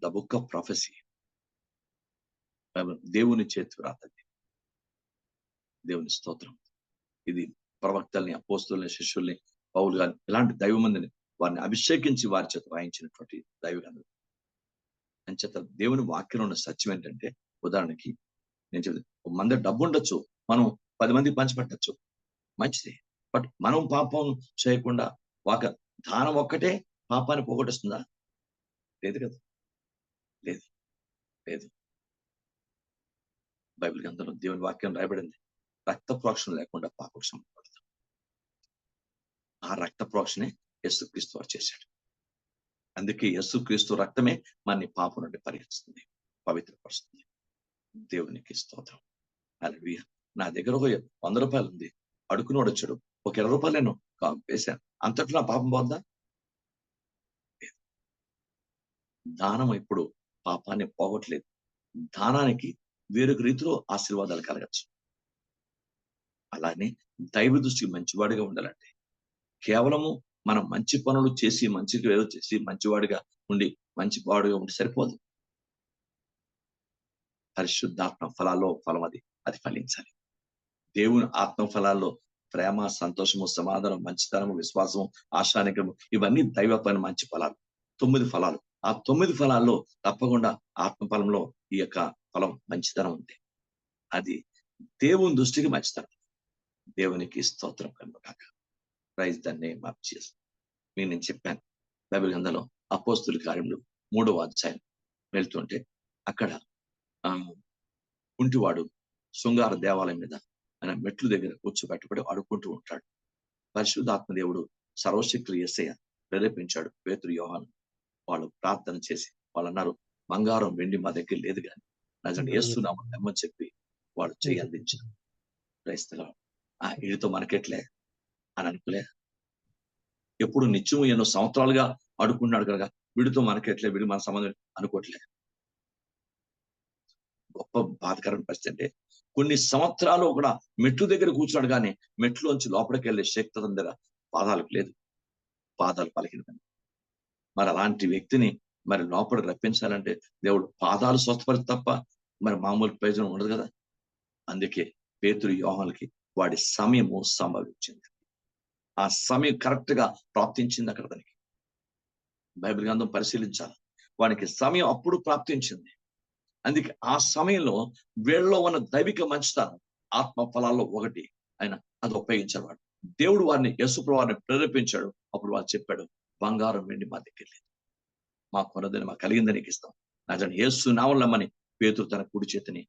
the book of ప్రొఫెసీ. Bible దేవుని చేతి వ్రాతది. దేవుని స్తోత్రం. ఇది ప్రవక్తల్ని, అపోస్తుల్ని, శిష్యుల్ని, పౌలు గాని ఇలాంటి దైవ మందిని వారిని అభిషేకించి వారి చేత రాయించినటువంటి దైవ గ్రంథం. అంచేత దేవుని వాక్యంలో ఉన్న సత్యం ఏంటంటే, ఉదాహరణకి నేను చెప్తాను, మన దగ్గర డబ్బు ఉండొచ్చు, మనం 10 మందికి పంచిపెట్టచ్చు, మంచిది. బట్ మనం పాపం చేయకుండా దానం ఒక్కటే పాపాన్ని పోగొట్టేస్తుందా? లేదు కదా, లేదు లేదు. బైబిల్ గ్రంథంలో దేవుని వాక్యం రాయబడింది, రక్త ప్రోక్షణ లేకుండా పాపం సంపడదు. ఆ రక్త ప్రోక్షణే యేసుక్రీస్తు వారు చేశాడు. అందుకే యేసుక్రీస్తు రక్తమే మనని పాపం నుండి పరిహరిస్తుంది, పవిత్రపరుస్తుంది. దేవునికి స్తోత్రం. హల్లెలూయా. నా దగ్గర ఒక 100 రూపాయలు ఉంది, అడుకునోడు వచ్చాడు, ఒక 20 రూపాయలు నేను వేశాను, అంతట్లో నా పాపం పోద్దా? దానం ఇప్పుడు పాపాన్ని పోగొట్టలేదు. దానానికి వేరొక రీతిలో ఆశీర్వాదాలు కలగచ్చు. అలానే దైవ దృష్టికి మంచివాడిగా ఉండాలంటే కేవలము మనం మంచి పనులు చేసి, మంచిగా ఏదో చేసి మంచివాడిగా ఉండి మంచివాడిగా ఉండి సరిపోదు. పరిశుద్ధాత్మ ఫలాల్లో ఫలం అది ఫలించాలి. దేవుని ఆత్మ ఫలాల్లో ప్రేమ, సంతోషము, సమాధానం, మంచితనము, విశ్వాసము, ఆశానికము, ఇవన్నీ దైవ పని మంచి ఫలాలు. 9 ఫలాలు. ఆ 9 ఫలాల్లో తప్పకుండా ఆత్మ ఫలంలో ఈ యొక్క ఫలం మంచితనం ఉంది. అది దేవుని దృష్టికి మంచితనం. దేవునికి స్తోత్రం కలుగుగాక. Praise the name of Jesus. నేను చెప్పాను, బైబిల్ గ్రంథంలో అపోస్తుల కార్యములు 3వ అధ్యాయం వెళ్తుంటే అక్కడ కుంటివాడు శృంగార దేవాలయం మీద ఆయన మెట్లు దగ్గర కూర్చోబెట్టబడి అడుక్కుంటూ ఉంటాడు. పరిశుద్ధాత్మ దేవుడు సర్వశక్తులు యేసయ్య ప్రేరేపించాడు పేతురు, యోహాను. వాళ్ళు ప్రార్థన చేసి వాళ్ళు అన్నారు, బంగారం వెండి మా దగ్గర లేదు కానీ నిజంగా యేసునామం నమ్మని చెప్పి వాళ్ళు చేయి అందించారు. క్రైస్తలో వీడితో మనకెట్లే అని అనుకోలే. ఎప్పుడు నిత్యం ఎన్నో సంవత్సరాలుగా అడుక్కున్నాడు కనుక వీడితో మనకెట్లే, వీడి మన సంబంధం అనుకోవట్లే. గొప్ప బాధకరమైన పరిస్థితి అంటే కొన్ని సంవత్సరాలు కూడా మెట్లు దగ్గర కూర్చున్నాడు కానీ మెట్లోంచి లోపలికి వెళ్ళే శక్తి దగ్గర పాదాలకు లేదు, పాదాలు పలికిన. మరి అలాంటి వ్యక్తిని మరి లోపలికి రప్పించాలంటే దేవుడు పాదాలు స్వస్థపరిచి తప్ప మరి మామూలు ప్రయోజనం ఉండదు కదా. అందుకే పేతురు, యోహానులకి వాడి సమయము సంభవించింది. ఆ సమయం కరెక్ట్ గా ప్రాప్తించింది అక్కడ. దానికి బైబిల్ గ్రంథం పరిశీలించాలి. వానికి సమయం అప్పుడు ప్రాప్తించింది. అందుకే ఆ సమయంలో వీళ్ళలో ఉన్న దైవిక మంచితనం ఆత్మ ఫలాల్లో ఒకటి ఆయన అది ఉపయోగించేవాడు. దేవుడు వారిని, యేసుప్రభువు వారిని ప్రేరేపించాడు. అప్పుడు వారు చెప్పాడు, బంగారం వెండి మా దగ్గర లేదు, మా కొనదని మా కలిగిందని నీకు ఇస్తాం. నిజంగా యేసు నామములో నమ్మని పేతురు తన కుడి చేతిని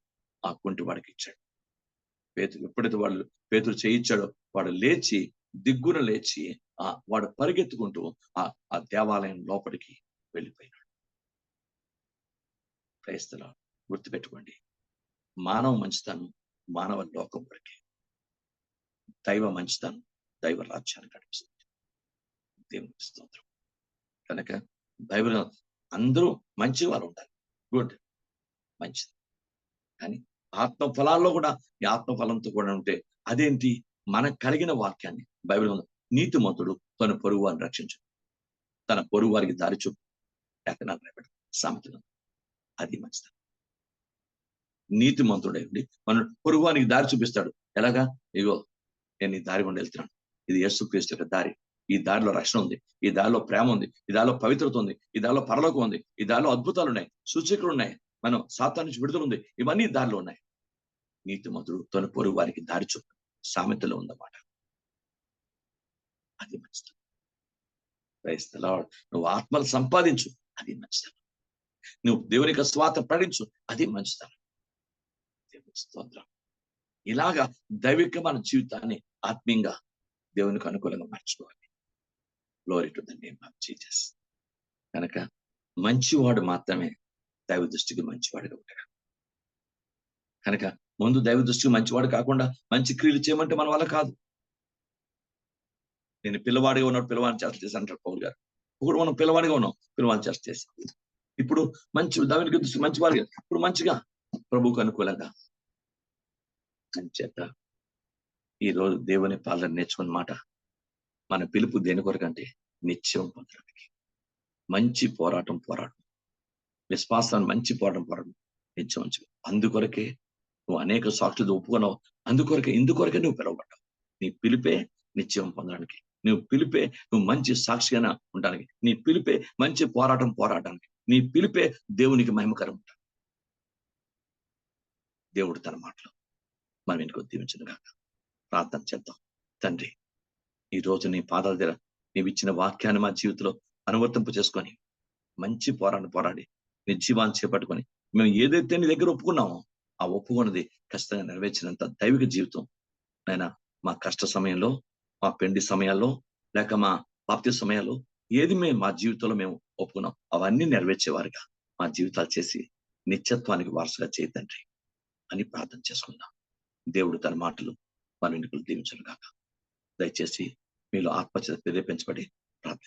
ఆ కుంటి వాడికి ఇచ్చాడు. పేతురు ఎప్పుడైతే పేతురు చేయించాడో వాడు లేచి దిగ్గున లేచి వాడు పరిగెత్తుకుంటూ ఆ దేవాలయం లోపలికి వెళ్ళిపోయినాడు. క్రైస్తవులు గుర్తుపెట్టుకోండి, మానవ మంచితనం మానవ లోకం వరకే, దైవ మంచితనం దైవ రాజ్యాన్ని నడిపిస్తుంది. దేవునికి స్తోత్రం. కనుక బైబిల్ అందరూ మంచి వారు ఉండాలి, గుడ్, మంచిది. కానీ ఆత్మ ఫలాల్లో కూడా ఈ ఆత్మ ఫలంతో కూడా ఉంటే అదేంటి, మనకు కలిగిన వాక్యాన్ని బైబిల్ నీతిమంతుడు తన పొరుగు వారిని రక్షించు, తన పొరుగు వారికి దారి చూపు లేక సామెతలు. అది మంచిది. నీతిమంతుడే ఉండి మన పొరుగువానికి దారి చూపిస్తాడు. ఎలాగా? ఇగో నేను ఈ దారి గుండా వెళ్తున్నాను, ఇది యేసుక్రీస్తు యొక్క దారి, ఈ దారిలో రక్షణ ఉంది, ఈ దారిలో ప్రేమ ఉంది, ఈ దారిలో పవిత్రత ఉంది, ఈ దారిలో పరలోకం ఉంది, ఈ దారిలో అద్భుతాలు ఉన్నాయి, సూచకులు ఉన్నాయి, మనం సాతాను నుంచి విడుదల ఉంది, ఇవన్నీ దారిలో ఉన్నాయి. నీతిమంతుడు తన పొరుగు వారికి దారి చూపు సామెతలో ఉందన్నమాట. అది మంచిది. క్రైస్తవులు, నువ్వు ఆత్మలు సంపాదించు, అది మంచిది. నువ్వు దేవుని యొక్క స్వాత ప్రకటించు, అది మంచిది. స్తోత్రం. ఇలాగా దైవిక మన జీవితాన్ని ఆత్మీయంగా దేవునికి అనుకూలంగా మార్చుకోవాలి. Glory to the name of Jesus. కనుక మంచివాడు మాత్రమే దైవ దృష్టికి మంచివాడిగా ఉంటాడు. కనుక ముందు దైవ దృష్టికి మంచివాడు కాకుండా మంచి క్రియలు చేయమంటే మన వల్ల కాదు. నేను పిల్లవాడిగా ఉన్నప్పుడు పిల్లవాడిని చేత చేశాను అంటారు పౌలు గారు. ఇప్పుడు మనం పిల్లవాడిగా ఉన్నాం, పిల్లవాడిని చేత చేశాం. ఇప్పుడు మంచి దైవిక దృష్టి మంచివాడిగా, ఇప్పుడు మంచిగా ప్రభువుకు అనుకూలంగా. అంచేత ఈరోజు దేవుని పాలన నేర్చుకున్న మాట, మన పిలుపు దేని కొరకంటే నిత్యం పొందడానికి. మంచి పోరాటం విశ్వాసాన్ని మంచి పోరాటం నిత్యం. అందుకొరకే నువ్వు అనేక సాక్షులు ఒప్పుకున్నావు, ఇందుకొరకే నువ్వు పిలువబడ్డావు. నీ పిలిపే నిత్యం పొందడానికి, నువ్వు పిలిపే నువ్వు మంచి సాక్షిగా ఉండడానికి, నీ పిలిపే మంచి పోరాటానికి, నీ పిలిపే దేవునికి మహిమకరం ఉంటాడు. దేవుడు తన మాటలు మనం ఇంటికి దీవించిన కాక ప్రార్థన చేద్దాం. తండ్రి, ఈ రోజు నీ పాదాల దగ్గర నీవు ఇచ్చిన వాక్యాన్ని మా జీవితంలో అనువర్తింపు చేసుకొని మంచి పోరాడి నీ జీవాన్ని చేపట్టుకొని మేము ఏదైతే నీ దగ్గర ఒప్పుకున్నామో ఆ ఒప్పుకున్నది ఖచ్చితంగా నెరవేర్చినంత దైవిక జీవితం నైనా మా కష్ట సమయంలో, మా పెండి సమయాల్లో, లేక మా బాప్తి సమయాల్లో ఏది మేము మా జీవితంలో మేము ఒప్పుకున్నాం అవన్నీ నెరవేర్చేవారుగా మా జీవితాలు చేసి నిత్యత్వానికి వారసుగా చేయతండ్రి అని ప్రార్థన చేసుకుందాం. దేవుడు తన మాటలు మన ఎన్నికలు దీవించను గాక. దయచేసి మీలో ఆత్మచేత ప్రేరేపించబడి ప్రార్థన